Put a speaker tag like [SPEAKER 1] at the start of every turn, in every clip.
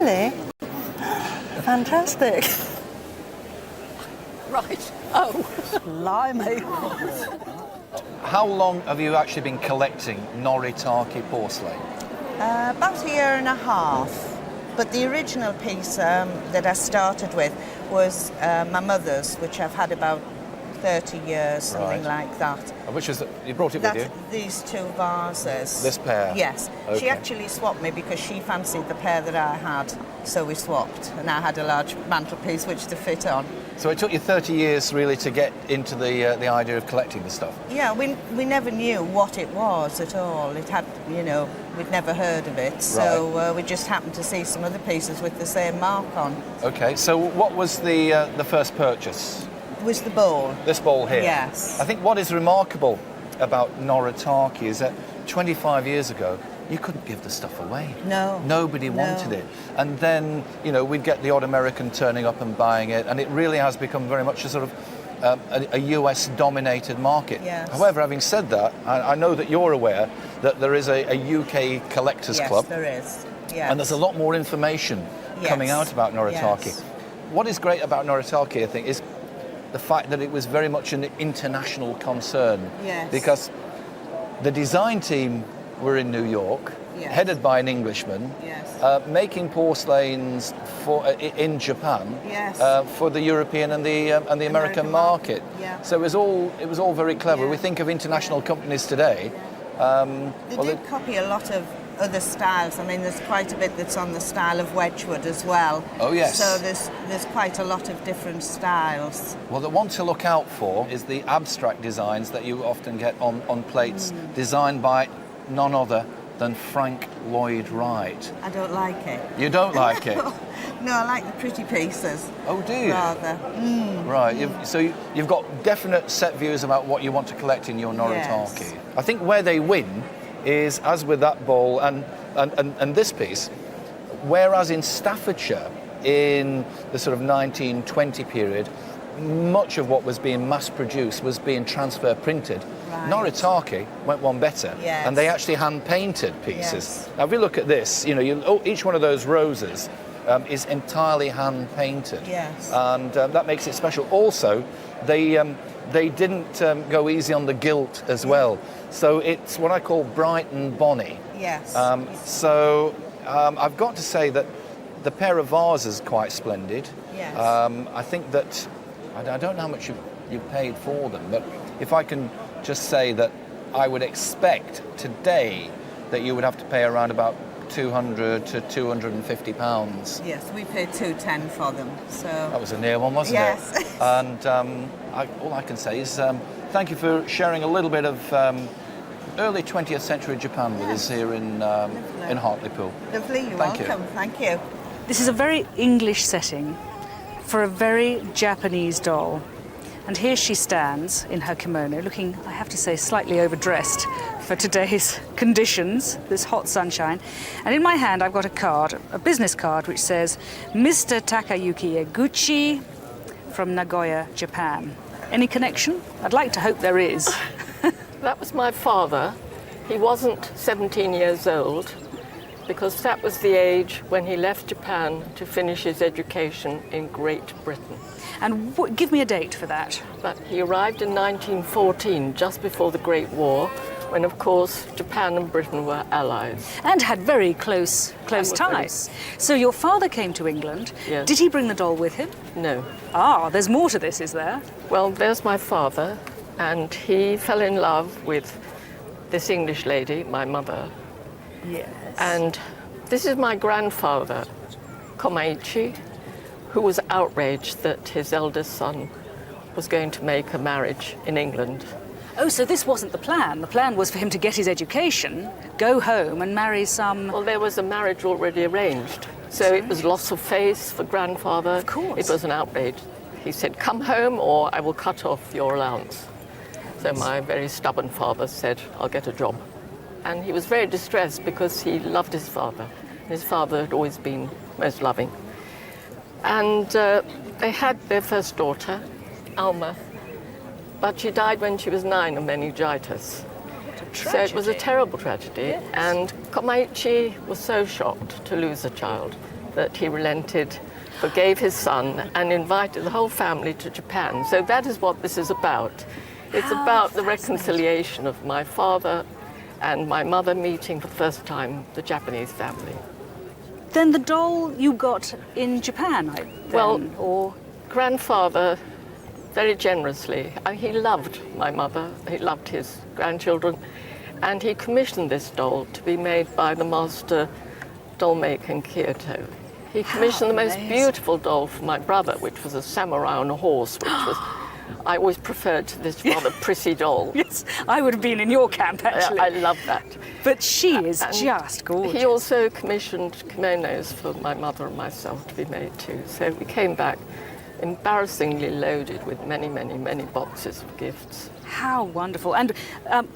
[SPEAKER 1] really? Fantastic.
[SPEAKER 2] Right. Oh.
[SPEAKER 1] Blimey.
[SPEAKER 3] How long have you actually been collecting Noritake porcelain?
[SPEAKER 1] About a year and a half. But the original piece that I started with was my mother's, which I've had about 30 years, something like that.
[SPEAKER 3] Which is, you brought it with you?
[SPEAKER 1] These two vases.
[SPEAKER 3] This pair?
[SPEAKER 1] Yes.
[SPEAKER 3] Okay.
[SPEAKER 1] She actually swapped me because she fancied the pair that I had, so we swapped. And I had a large mantelpiece which to fit on.
[SPEAKER 3] So it took you 30 years really to get into the idea of collecting the stuff?
[SPEAKER 1] Yeah, we never knew what it was at all. It had, we'd never heard of it. So we just happened to see some other pieces with the same mark on.
[SPEAKER 3] Okay, so what was the first purchase?
[SPEAKER 1] Was the bowl.
[SPEAKER 3] This bowl here?
[SPEAKER 1] Yes.
[SPEAKER 3] I think what is remarkable about Noritake is that 25 years ago, you couldn't give the stuff away.
[SPEAKER 1] No.
[SPEAKER 3] Nobody wanted it. And then, we'd get the odd American turning up and buying it, and it really has become very much a sort of a US-dominated market.
[SPEAKER 1] Yes.
[SPEAKER 3] However, having said that, I know that you're aware that there is a UK collectors club.
[SPEAKER 1] Yes, there is. Yes.
[SPEAKER 3] And there's a lot more information coming out about Noritake.
[SPEAKER 1] Yes.
[SPEAKER 3] What is great about Noritake, I think, is the fact that it was very much an international concern.
[SPEAKER 1] Yes.
[SPEAKER 3] Because the design team were in New York, headed by an Englishman, making porcelains in Japan for the European and the American market.
[SPEAKER 1] Yeah.
[SPEAKER 3] So it was all very clever. We think of international companies today.
[SPEAKER 1] They did copy a lot of other styles. I mean, there's quite a bit that's on the style of Wedgwood as well.
[SPEAKER 3] Oh, yes.
[SPEAKER 1] So there's quite a lot of different styles.
[SPEAKER 3] Well, the one to look out for is the abstract designs that you often get on plates, designed by none other than Frank Lloyd Wright.
[SPEAKER 1] I don't like it.
[SPEAKER 3] You don't like it?
[SPEAKER 1] No, I like the pretty pieces.
[SPEAKER 3] Oh, do you?
[SPEAKER 1] Rather.
[SPEAKER 3] Right, you've got definite set views about what you want to collect in your Noritake.
[SPEAKER 1] Yes.
[SPEAKER 3] I think where they win is, as with that bowl and this piece, whereas in Staffordshire in the sort of 1920 period, much of what was being mass-produced was being transfer printed.
[SPEAKER 1] Right.
[SPEAKER 3] Noritake went one better, and they actually hand-painted pieces.
[SPEAKER 1] Yes.
[SPEAKER 3] Now, if you look at this, each one of those roses is entirely hand-painted,
[SPEAKER 1] Yes.
[SPEAKER 3] and that makes it special. Also, they didn't go easy on the gilt as well, so it's what I call bright and bonny.
[SPEAKER 1] Yes.
[SPEAKER 3] I've got to say that the pair of vases are quite splendid.
[SPEAKER 1] Yes.
[SPEAKER 3] I think that I don't know how much you paid for them, but if I can just say that I would expect today that you would have to pay around about £200 to £250.
[SPEAKER 1] Yes, we paid £210 for them. So
[SPEAKER 3] that was a near one, wasn't
[SPEAKER 1] it?
[SPEAKER 3] Yes. And all I can say is thank you for sharing a little bit of early 20th century Japan with us here in Hartlepool.
[SPEAKER 1] Lovely, you're welcome. Thank you.
[SPEAKER 2] This is a very English setting for a very Japanese doll. And here she stands in her kimono, looking, I have to say, slightly overdressed for today's conditions, this hot sunshine. And in my hand, I've got a card, a business card, which says, Mr. Takayuki Eguchi from Nagoya, Japan. Any connection? I'd like to hope there is.
[SPEAKER 4] That was my father. He wasn't 17 years old, because that was the age when he left Japan to finish his education in Great Britain.
[SPEAKER 2] And give me a date for that.
[SPEAKER 4] But he arrived in 1914, just before the Great War, when, of course, Japan and Britain were allies.
[SPEAKER 2] And had very close ties. So your father came to England.
[SPEAKER 4] Yes.
[SPEAKER 2] Did he bring the doll with him?
[SPEAKER 4] No.
[SPEAKER 2] Ah, there's more to this, is there?
[SPEAKER 4] Well, there's my father, and he fell in love with this English lady, my mother.
[SPEAKER 2] Yes.
[SPEAKER 4] And this is my grandfather, Komaichi, who was outraged that his eldest son was going to make a marriage in England.
[SPEAKER 2] Oh, so this wasn't the plan. The plan was for him to get his education, go home and marry some...
[SPEAKER 4] Well, there was a marriage already arranged. So it was loss of face for grandfather.
[SPEAKER 2] Of course.
[SPEAKER 4] It was an outrage. He said, come home or I will cut off your allowance. So my very stubborn father said, I'll get a job. And he was very distressed because he loved his father. His father had always been most loving. And they had their first daughter, Alma, but she died when she was 9 of meningitis. So it was a terrible tragedy. Yes. And Komaichi was so shocked to lose a child that he relented, forgave his son, and invited the whole family to Japan. So that is what this is about. It's about the reconciliation of my father and my mother meeting for the first time the Japanese family.
[SPEAKER 2] Then the doll you got in Japan, or
[SPEAKER 4] Grandfather, very generously, he loved my mother, he loved his grandchildren, and he commissioned this doll to be made by the master doll maker in Kyoto. He commissioned the most beautiful doll for my brother, which was a samurai on a horse, which was, I always preferred to this rather prissy doll.
[SPEAKER 2] Yes, I would have been in your camp, actually.
[SPEAKER 4] I love that.
[SPEAKER 2] But she is just gorgeous.
[SPEAKER 4] He also commissioned kimonos for my mother and myself to be made too. So we came back embarrassingly loaded with many, many, many boxes of gifts.
[SPEAKER 2] How wonderful. And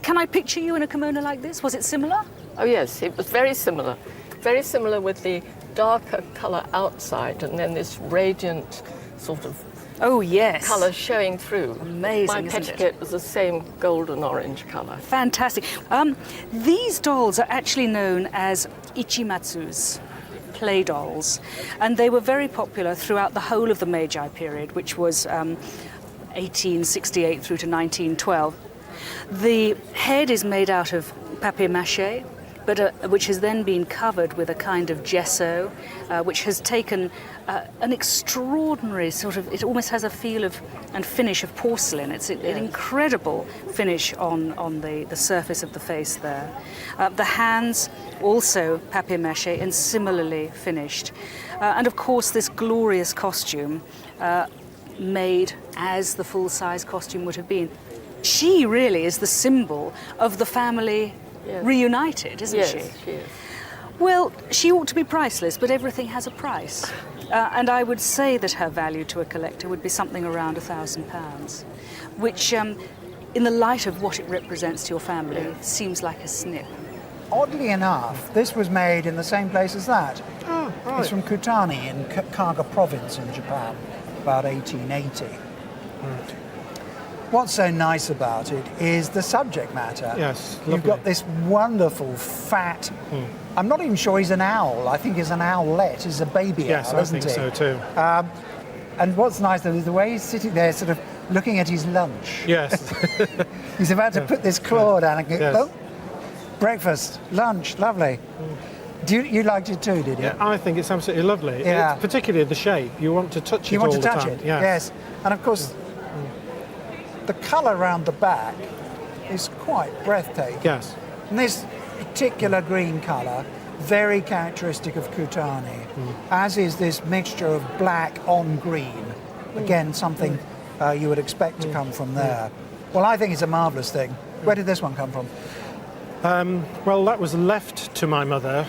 [SPEAKER 2] can I picture you in a kimono like this? Was it similar?
[SPEAKER 4] Oh yes, it was very similar. Very similar with the darker colour outside and then this radiant sort of colour showing through.
[SPEAKER 2] Amazing,
[SPEAKER 4] My
[SPEAKER 2] isn't
[SPEAKER 4] petticoat was the same golden orange colour.
[SPEAKER 2] Fantastic. These dolls are actually known as ichimatsus, play dolls, and they were very popular throughout the whole of the Meiji period, which was 1868 through to 1912. The head is made out of papier-mâché, but which has then been covered with a kind of gesso, which has taken an extraordinary sort of, it almost has a feel of and finish of porcelain. It's an incredible finish on the surface of the face there. The hands also papier-mâché and similarly finished. And of course this glorious costume made as the full-size costume would have been. She really is the symbol of the family reunited, isn't she?
[SPEAKER 4] Yes, she is.
[SPEAKER 2] Well, she ought to be priceless, but everything has a price. And I would say that her value to a collector would be something around £1,000, which, in the light of what it represents to your family, seems like a snip.
[SPEAKER 5] Oddly enough, this was made in the same place as that.
[SPEAKER 6] Oh, right.
[SPEAKER 5] It's from Kutani in Kaga province in Japan, about 1880.
[SPEAKER 6] Right.
[SPEAKER 5] What's so nice about it is the subject matter.
[SPEAKER 6] Yes,
[SPEAKER 5] You've
[SPEAKER 6] lovely.
[SPEAKER 5] got this wonderful, fat... I'm not even sure he's an owl. I think he's an owlet. He's a baby
[SPEAKER 6] Yes,
[SPEAKER 5] owl,
[SPEAKER 6] I
[SPEAKER 5] isn't
[SPEAKER 6] think
[SPEAKER 5] he?
[SPEAKER 6] so too.
[SPEAKER 5] And what's nice, though, is the way he's sitting there sort of looking at his lunch.
[SPEAKER 6] Yes.
[SPEAKER 5] He's about to put this claw down and go,
[SPEAKER 6] Yes.
[SPEAKER 5] oh, breakfast, lunch, lovely. You liked it too, did you?
[SPEAKER 6] Yeah, I think it's absolutely lovely.
[SPEAKER 5] Yeah.
[SPEAKER 6] It's particularly the shape. You want to touch it
[SPEAKER 5] You want
[SPEAKER 6] all
[SPEAKER 5] to
[SPEAKER 6] the
[SPEAKER 5] touch
[SPEAKER 6] time.
[SPEAKER 5] it?
[SPEAKER 6] Yes.
[SPEAKER 5] Yes. And of course, the colour around the back is quite breathtaking.
[SPEAKER 6] Yes.
[SPEAKER 5] And this particular green colour, very characteristic of Kutani, as is this mixture of black on green. Again, something you would expect to come from there. Well, I think it's a marvellous thing. Where did this one come from?
[SPEAKER 6] Well, that was left to my mother.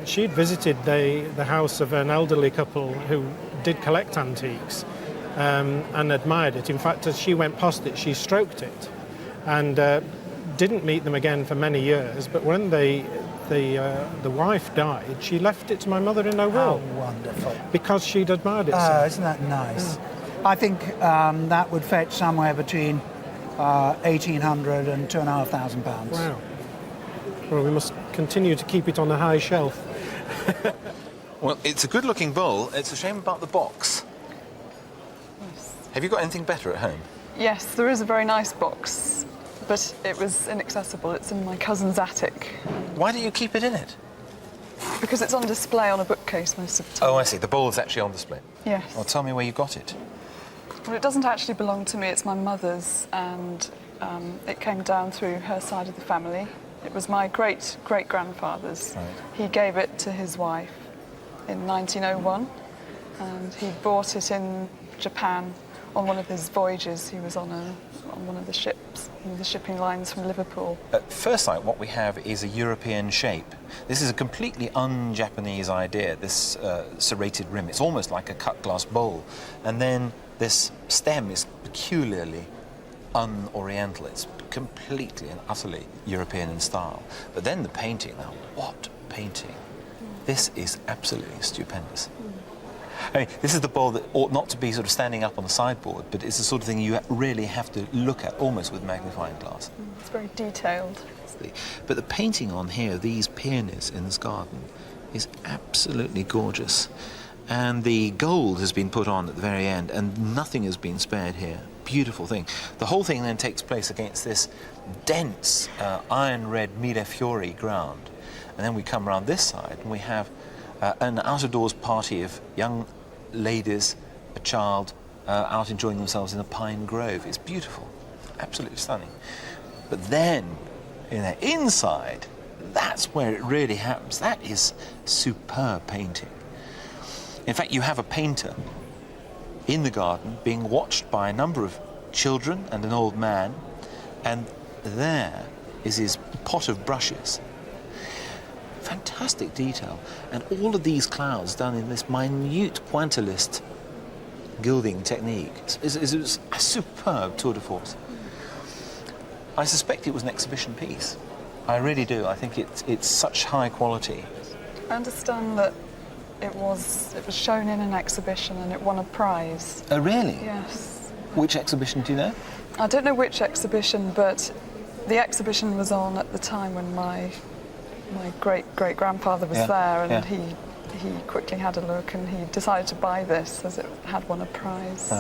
[SPEAKER 6] She'd visited the house of an elderly couple who did collect antiques and admired it. In fact, as she went past it, she stroked it and didn't meet them again for many years. But when the wife died, she left it to my mother in her will.
[SPEAKER 5] How wonderful.
[SPEAKER 6] Because she'd admired it
[SPEAKER 5] Oh,
[SPEAKER 6] so.
[SPEAKER 5] isn't that nice? I think that would fetch somewhere between £1,800 and £2,500.
[SPEAKER 6] Wow. Well, we must continue to keep it on a high shelf.
[SPEAKER 7] Well, it's a good-looking bowl. It's a shame about the box.
[SPEAKER 8] Yes.
[SPEAKER 7] Have you got anything better at home?
[SPEAKER 8] Yes, there is a very nice box, but it was inaccessible. It's in my cousin's attic
[SPEAKER 7] Why don't you keep it in it?
[SPEAKER 8] because it's on display on a bookcase most of the time.
[SPEAKER 7] Oh, I see. The bowl is actually on display.
[SPEAKER 8] Yes.
[SPEAKER 7] Well, tell me where you got it.
[SPEAKER 8] Well, it doesn't actually belong to me. It's my mother's, and it came down through her side of the family. It was my great-great-grandfather's.
[SPEAKER 7] Right.
[SPEAKER 8] He gave it to his wife in 1901, and he bought it in Japan on one of his voyages. He was on one of the ships, one of the shipping lines from Liverpool.
[SPEAKER 7] At first sight, what we have is a European shape. This is a completely un-Japanese idea, this serrated rim. It's almost like a cut glass bowl. And then this stem is peculiarly un-Oriental. It's completely and utterly European in style. But then the painting, now what painting? This is absolutely stupendous. I mean, this is the bowl that ought not to be sort of standing up on the sideboard, but it's the sort of thing you really have to look at almost with magnifying glass.
[SPEAKER 8] It's very detailed.
[SPEAKER 7] But the painting on here, these peonies in this garden, is absolutely gorgeous. And the gold has been put on at the very end, and nothing has been spared here. Beautiful thing. The whole thing then takes place against this dense iron red millefiori ground. And then we come around this side and we have an out-of-doors party of young ladies, a child, out enjoying themselves in a pine grove. It's beautiful, absolutely stunning. But then, inside, that's where it really happens. That is superb painting. In fact, you have a painter in the garden being watched by a number of children and an old man, and there is his pot of brushes. Fantastic detail, and all of these clouds done in this minute pointillist gilding technique. It's a superb tour de force. I suspect it was an exhibition piece. I really do. I think it's such high quality.
[SPEAKER 8] I understand that it was shown in an exhibition and it won a prize.
[SPEAKER 7] Oh, really?
[SPEAKER 8] Yes.
[SPEAKER 7] Which exhibition, do you know?
[SPEAKER 8] I don't know which exhibition, but the exhibition was on at the time when my great-great-grandfather was there, and he quickly had a look and he decided to buy this as it had won a prize.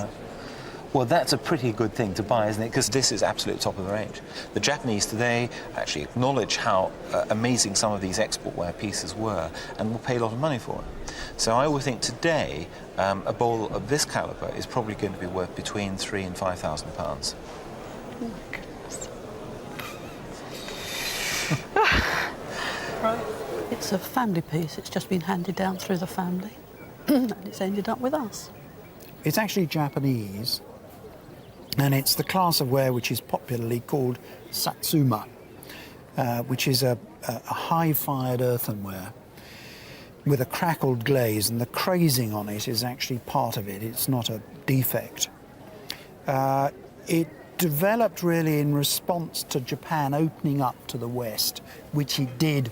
[SPEAKER 7] Well, that's a pretty good thing to buy, isn't it? Because this is absolute top of the range. The Japanese today actually acknowledge how amazing some of these export-ware pieces were and will pay a lot of money for it. So I would think today a bowl of this calibre is probably going to be worth between £3,000 and £5,000.
[SPEAKER 8] Oh my goodness. Right.
[SPEAKER 9] It's a family piece. It's just been handed down through the family and it's ended up with us.
[SPEAKER 5] It's actually Japanese, and it's the class of ware which is popularly called Satsuma, which is a high-fired earthenware with a crackled glaze, and the crazing on it is actually part of it. It's not a defect. It developed really in response to Japan opening up to the West, which it did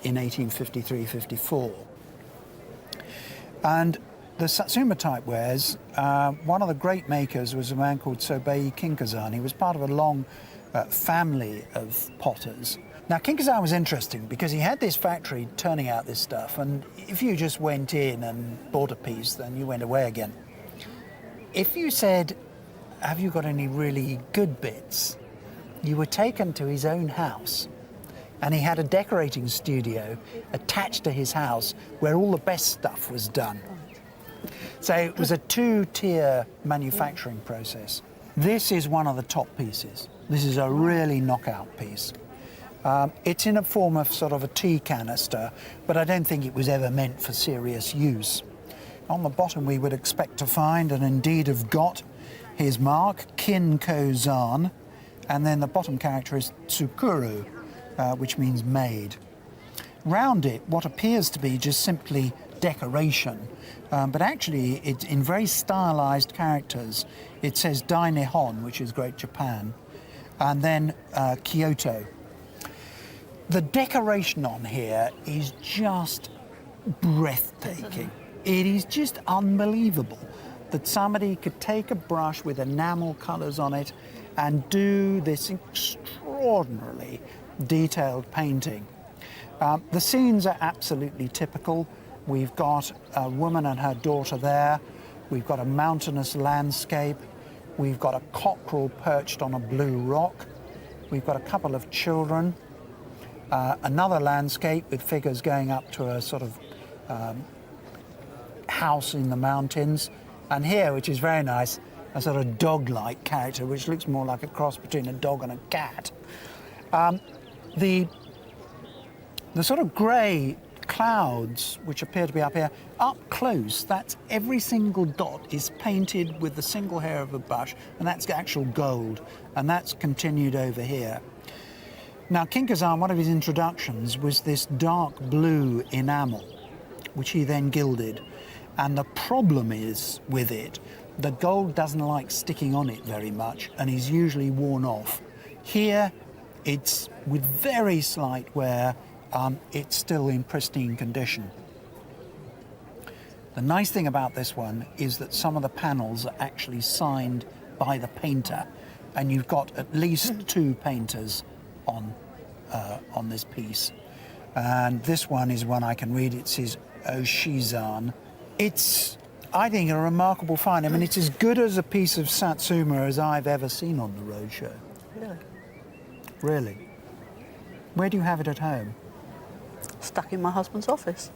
[SPEAKER 5] in 1853-54. And the Satsuma type wares, one of the great makers was a man called Sobei Kinkazan. He was part of a long family of potters. Now, Kinkazan was interesting because he had this factory turning out this stuff, and if you just went in and bought a piece, then you went away again. If you said, have you got any really good bits, you were taken to his own house, and he had a decorating studio attached to his house where all the best stuff was done. So it was a two-tier manufacturing process. This is one of the top pieces. This is a really knockout piece. It's in a form of sort of a tea canister, but I don't think it was ever meant for serious use. On the bottom we would expect to find, and indeed have got, his mark, Kin-ko-zan, and then the bottom character is tsukuru, which means made. Round it, what appears to be just simply decoration, but actually it's in very stylized characters. It says Dai Nihon, which is Great Japan, and then Kyoto. The decoration on here is just breathtaking. It is just unbelievable that somebody could take a brush with enamel colours on it and do this extraordinarily detailed painting. The scenes are absolutely typical. We've got a woman and her daughter there. We've got a mountainous landscape. We've got a cockerel perched on a blue rock. We've got a couple of children. Another landscape with figures going up to a sort of house in the mountains. And here, which is very nice, a sort of dog-like character, which looks more like a cross between a dog and a cat. The sort of grey clouds, which appear to be up here, up close, that's every single dot is painted with the single hair of a brush, and that's actual gold, and that's continued over here. Now, Kinkazan, one of his introductions was this dark blue enamel, which he then gilded, and the problem is with it, the gold doesn't like sticking on it very much, and is usually worn off. Here, it's with very slight wear, it's still in pristine condition. The nice thing about this one is that some of the panels are actually signed by the painter, and you've got at least two painters on this piece. And this one is one I can read. It says Oshizan. It's, I think, a remarkable find. I mean, it's as good as a piece of Satsuma as I've ever seen on the roadshow.
[SPEAKER 9] Really?
[SPEAKER 5] Really. Where do you have it at home?
[SPEAKER 9] Stuck in my husband's office.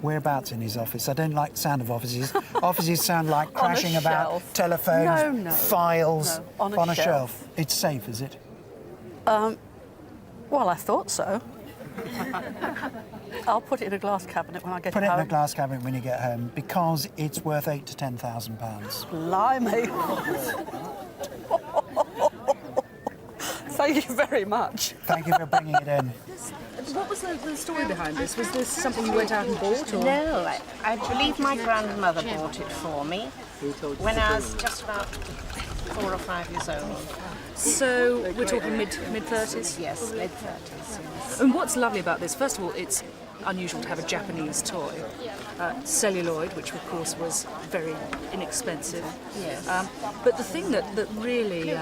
[SPEAKER 5] Whereabouts in his office? I don't like the sound of offices. Offices sound like crashing
[SPEAKER 9] On a
[SPEAKER 5] about,
[SPEAKER 9] shelf.
[SPEAKER 5] telephones,
[SPEAKER 9] No.
[SPEAKER 5] files.
[SPEAKER 9] No, on a shelf.
[SPEAKER 5] It's safe, is it?
[SPEAKER 9] Well, I thought so. I'll put it in a glass cabinet when I get
[SPEAKER 5] Put it
[SPEAKER 9] home.
[SPEAKER 5] in a glass cabinet when you get home, because it's worth £8,000 to £10,000.
[SPEAKER 9] Blimey. Thank you very much.
[SPEAKER 5] Thank you for bringing it in.
[SPEAKER 2] What was the story behind this? Was this something you went out and bought? Or?
[SPEAKER 10] No, I believe my grandmother bought it for me when I was just about 4 or 5 years old.
[SPEAKER 2] So we're talking mid-30s?
[SPEAKER 10] Yes, mid-30s, yes.
[SPEAKER 2] And what's lovely about this, first of all, it's unusual to have a Japanese toy. Celluloid, which of course was very inexpensive.
[SPEAKER 10] Yes.
[SPEAKER 2] But the thing that really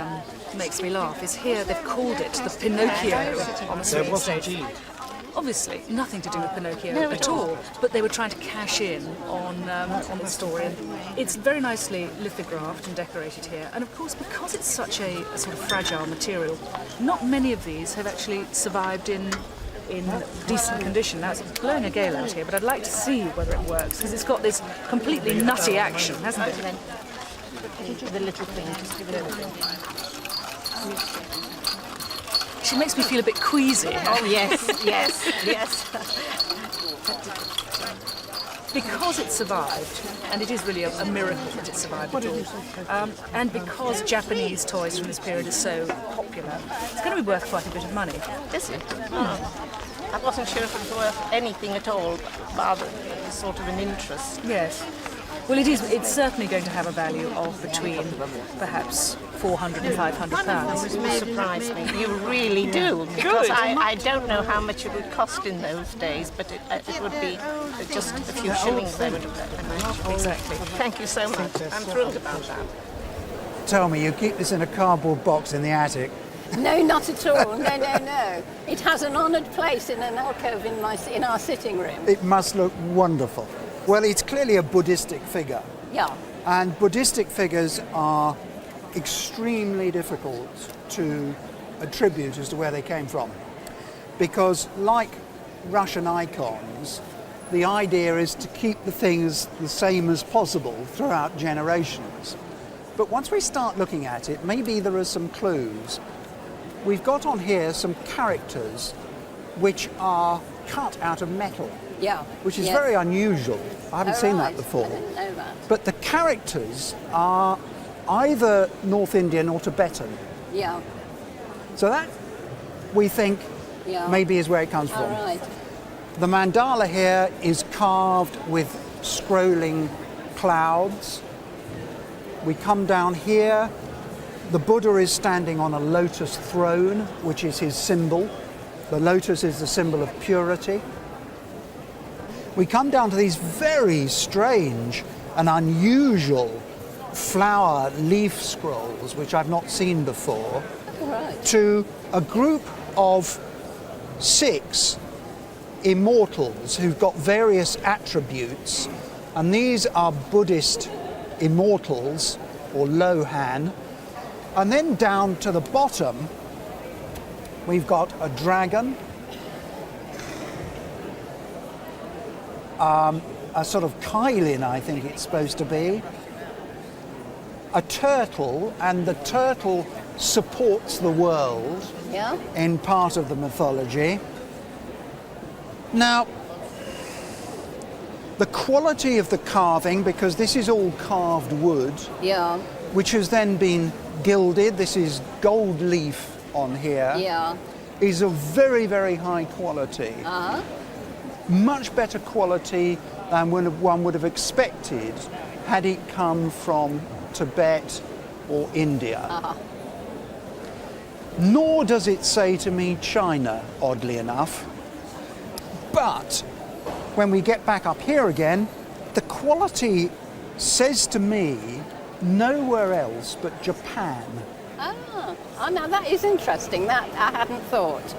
[SPEAKER 2] makes me laugh is here they've called it the Pinocchio on the screen stage. Obviously, nothing to do with Pinocchio at all, but they were trying to cash in on the story. And it's very nicely lithographed and decorated here. And of course, because it's such a sort of fragile material, not many of these have actually survived in decent condition. Now, it's blowing a gale out here, but I'd like to see whether it works, because it's got this completely nutty action, hasn't it?
[SPEAKER 10] The little thing, just give it a little.
[SPEAKER 2] She makes me feel a bit queasy.
[SPEAKER 10] Oh, yes, yes, yes.
[SPEAKER 2] Because it survived, and it is really a miracle that it survived at all, and because Japanese toys from this period are so popular, it's going to be worth quite a bit of money.
[SPEAKER 10] Is it? Oh. I wasn't sure if it was worth anything at all, rather sort of an interest.
[SPEAKER 2] Yes. Well, it's certainly going to have a value of between perhaps £400 and £500.
[SPEAKER 10] You surprise me. You really do. Because I don't know how much it would cost in those days, but it would be just a few shillings they would have.
[SPEAKER 2] Exactly.
[SPEAKER 10] Thank you so much. I'm thrilled about that.
[SPEAKER 5] Tell me, you keep this in a cardboard box in the attic?
[SPEAKER 11] No, not at all. No. It has an honoured place in an alcove in our sitting room.
[SPEAKER 5] It must look wonderful. Well, it's clearly a Buddhistic figure.
[SPEAKER 11] Yeah.
[SPEAKER 5] And Buddhistic figures are extremely difficult to attribute as to where they came from. Because like Russian icons, the idea is to keep the things the same as possible throughout generations. But once we start looking at it, maybe there are some clues. We've got on here some characters which are cut out of metal.
[SPEAKER 11] Yeah.
[SPEAKER 5] Which is very unusual. I haven't seen that before.
[SPEAKER 11] I didn't know that.
[SPEAKER 5] But the characters are either North Indian or Tibetan.
[SPEAKER 11] Yeah.
[SPEAKER 5] So that, we think, maybe is where it comes
[SPEAKER 11] All
[SPEAKER 5] from.
[SPEAKER 11] right.
[SPEAKER 5] The mandala here is carved with scrolling clouds. We come down here. The Buddha is standing on a lotus throne, which is his symbol. The lotus is the symbol of purity. We come down to these very strange and unusual flower leaf scrolls, which I've not seen before, to a group of 6 immortals who've got various attributes, and these are Buddhist immortals, or Lohan. And then down to the bottom, we've got a dragon, a sort of kailin, I think it's supposed to be, a turtle, and the turtle supports the world in part of the mythology. Now, the quality of the carving, because this is all carved wood, which has then been gilded, this is gold leaf on here, is of very, very high quality. Much better quality than one would have expected had it come from Tibet or India. Nor does it say to me China, oddly enough. But when we get back up here again, the quality says to me nowhere else but Japan.
[SPEAKER 11] Oh, now that is interesting. That I hadn't thought.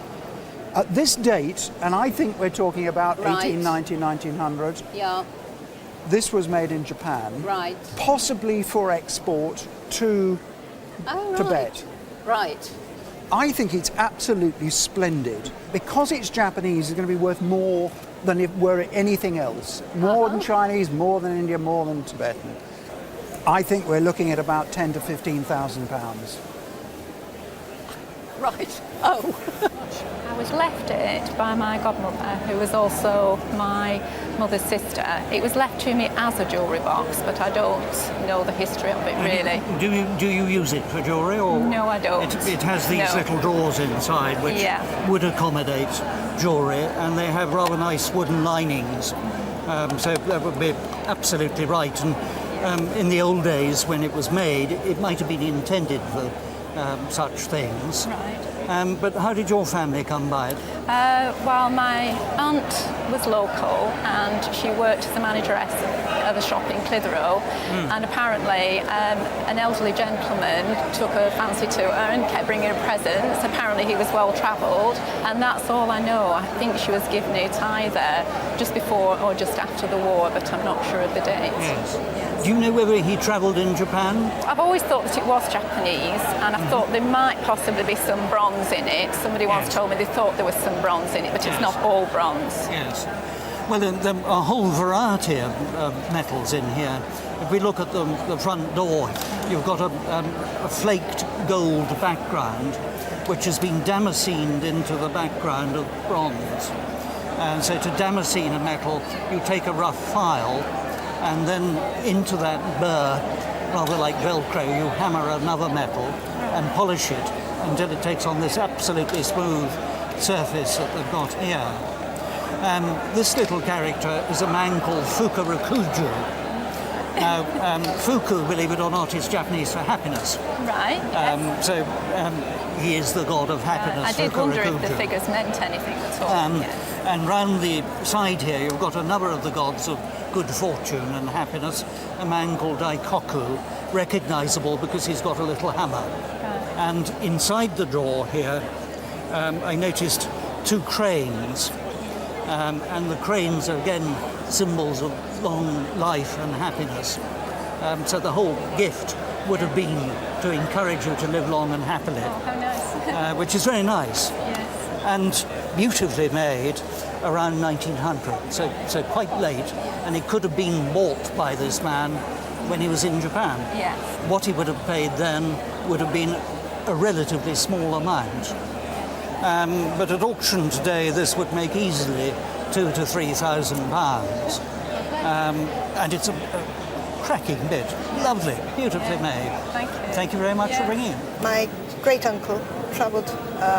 [SPEAKER 5] At this date, and I think we're talking about
[SPEAKER 11] Right.
[SPEAKER 5] 1890, 1900,
[SPEAKER 11] Yeah,
[SPEAKER 5] this was made in Japan,
[SPEAKER 11] right.
[SPEAKER 5] possibly for export to
[SPEAKER 11] Oh, right.
[SPEAKER 5] Tibet.
[SPEAKER 11] Right.
[SPEAKER 5] I think it's absolutely splendid. Because it's Japanese, it's going to be worth more than if were it anything else. More than Chinese, more than Indian, more than Tibetan. I think we're looking at about 10 to 15,000 pounds.
[SPEAKER 11] Right. Oh.
[SPEAKER 12] I was left it by my godmother, who was also my mother's sister. It was left to me as a jewellery box, but I don't know the history of it really.
[SPEAKER 13] Do you use it for jewellery, or
[SPEAKER 12] No, I don't.
[SPEAKER 13] It has these
[SPEAKER 12] No.
[SPEAKER 13] little drawers inside which would accommodate jewellery, and they have rather nice wooden linings. So that would be absolutely right. And in the old days, when it was made, it might have been intended for such things.
[SPEAKER 12] Right.
[SPEAKER 13] But how did your family come by it?
[SPEAKER 12] Well, my aunt was local and she worked as a manageress of a shop in Clitheroe, and apparently an elderly gentleman took a fancy to her and kept bringing her presents. Apparently he was well travelled, and that's all I know. I think she was given it either just before or just after the war, but I'm not sure of the date.
[SPEAKER 13] Yes. Do you know whether he travelled in Japan?
[SPEAKER 12] I've always thought that it was Japanese, and I thought there might possibly be some bronze in it. Somebody once told me they thought there was some bronze in it, but it's not all bronze.
[SPEAKER 13] Yes. Well, there are a whole variety of metals in here. If we look at the front door, you've got a flaked gold background, which has been damascened into the background of bronze. And so to damascene a metal, you take a rough file, and then into that burr, rather like Velcro, you hammer another metal and polish it until it takes on this absolutely smooth surface that they've got here. This little character is a man called Fukarokuju. Now, Fuku, believe it or not, is Japanese for happiness.
[SPEAKER 12] Right.
[SPEAKER 13] So he is the god of happiness.
[SPEAKER 12] I did wonder if the
[SPEAKER 13] Fukarokuju.
[SPEAKER 12] figures meant anything at all.
[SPEAKER 13] And round the side here, you've got another of the gods of good fortune and happiness, a man called Daikoku, recognisable because he's got a little hammer. And inside the drawer here, I noticed two cranes, and the cranes are again symbols of long life and happiness. So the whole gift would have been to encourage you to live long and happily, which is very nice. And beautifully made around 1900, so quite late, and it could have been bought by this man when he was in Japan.
[SPEAKER 12] Yes.
[SPEAKER 13] What he would have paid then would have been a relatively small amount. But at auction today, this would make easily £2,000 to £3,000. And it's a cracking bit. Lovely, beautifully made.
[SPEAKER 12] Thank you.
[SPEAKER 13] Thank you very much for bringing it.
[SPEAKER 14] My great-uncle travelled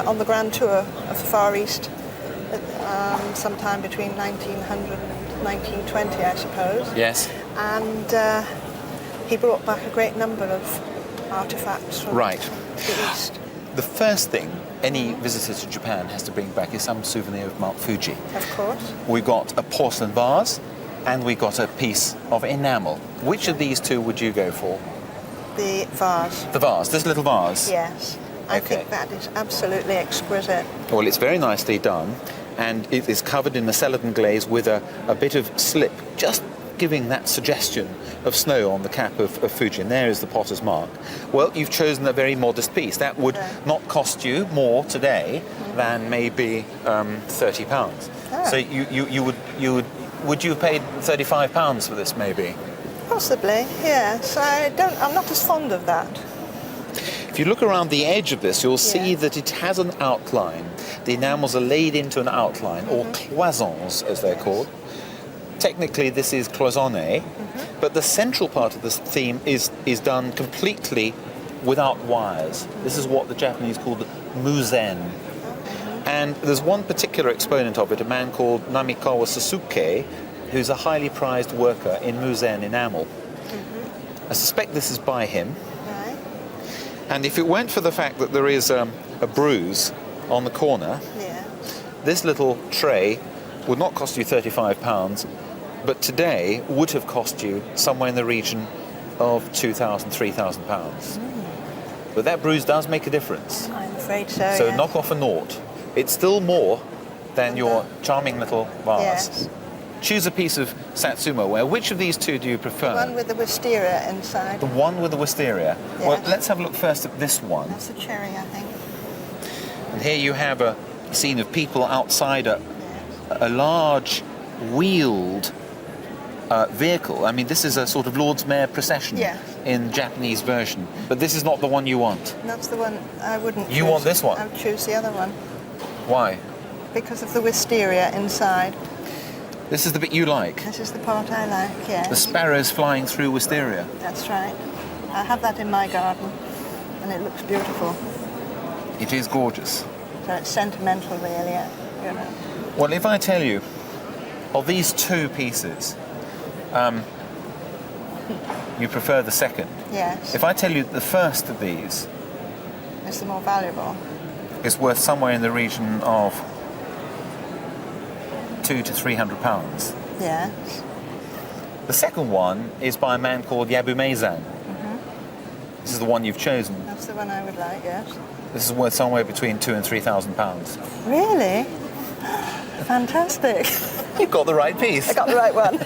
[SPEAKER 14] on the Grand Tour of the Far East sometime between 1900 and 1920, I suppose.
[SPEAKER 3] Yes.
[SPEAKER 14] And he brought back a great number of artefacts from the East.
[SPEAKER 3] The first thing any visitor to Japan has to bring back is some souvenir of Mount Fuji.
[SPEAKER 14] Of course.
[SPEAKER 3] We've got a porcelain vase and we got a piece of enamel. Which of these two would you go for?
[SPEAKER 14] The vase.
[SPEAKER 3] The vase, this little vase?
[SPEAKER 14] Yes. I think that is absolutely exquisite.
[SPEAKER 3] Well, it's very nicely done, and it is covered in a celadon glaze with a bit of slip, just giving that suggestion of snow on the cap of Fuji, and there is the potter's mark. Well, you've chosen a very modest piece. That would not cost you more today than maybe £30.
[SPEAKER 14] Oh.
[SPEAKER 3] So would you have paid £35 for this, maybe?
[SPEAKER 14] Possibly, yes. I'm not as fond of that.
[SPEAKER 3] If you look around the edge of this, you'll see that it has an outline. The enamels are laid into an outline, or cloisons, as they're called. Technically, this is cloisonné, but the central part of this theme is done completely without wires. This is what the Japanese call the muzen. And there's one particular exponent of it, a man called Namikawa Sasuke, who's a highly prized worker in muzen enamel. I suspect this is by him. And if it weren't for the fact that there is a bruise on the corner, this little tray would not cost you £35, but today would have cost you somewhere in the region of £2,000, £3,000. But that bruise does make a difference.
[SPEAKER 14] I'm afraid so.
[SPEAKER 3] So knock off a naught. it's still more than your charming little vase.
[SPEAKER 14] Yes.
[SPEAKER 3] Choose a piece of Satsuma ware. Which of these two do you prefer?
[SPEAKER 14] The one with the wisteria inside.
[SPEAKER 3] The one with the wisteria?
[SPEAKER 14] Yes.
[SPEAKER 3] Well, let's have a look first at this one.
[SPEAKER 14] That's a cherry, I think.
[SPEAKER 3] And here you have a scene of people outside a large wheeled vehicle. I mean, this is a sort of Lord's Mayor procession in Japanese version. But this is not the one you want.
[SPEAKER 14] That's the one I wouldn't choose.
[SPEAKER 3] You want this one?
[SPEAKER 14] I would choose the other one.
[SPEAKER 3] Why?
[SPEAKER 14] Because of the wisteria inside.
[SPEAKER 3] This is the bit you like?
[SPEAKER 14] This is the part I like, yes.
[SPEAKER 3] The sparrows flying through wisteria.
[SPEAKER 14] That's right. I have that in my garden, and it looks beautiful.
[SPEAKER 3] It is gorgeous.
[SPEAKER 14] So it's sentimental, really, you know.
[SPEAKER 3] Well, if I tell you, of these two pieces, you prefer the second.
[SPEAKER 14] Yes.
[SPEAKER 3] If I tell you the first of these
[SPEAKER 14] It's the more valuable.
[SPEAKER 3] is worth somewhere in the region of £200 to £300.
[SPEAKER 14] Yes.
[SPEAKER 3] The second one is by a man called Yabumezan. This is the one you've chosen.
[SPEAKER 14] That's the one I would like, yes.
[SPEAKER 3] This is worth somewhere between £2,000 and £3,000.
[SPEAKER 14] Really? Fantastic.
[SPEAKER 3] You've got the right piece.
[SPEAKER 14] I got the right one.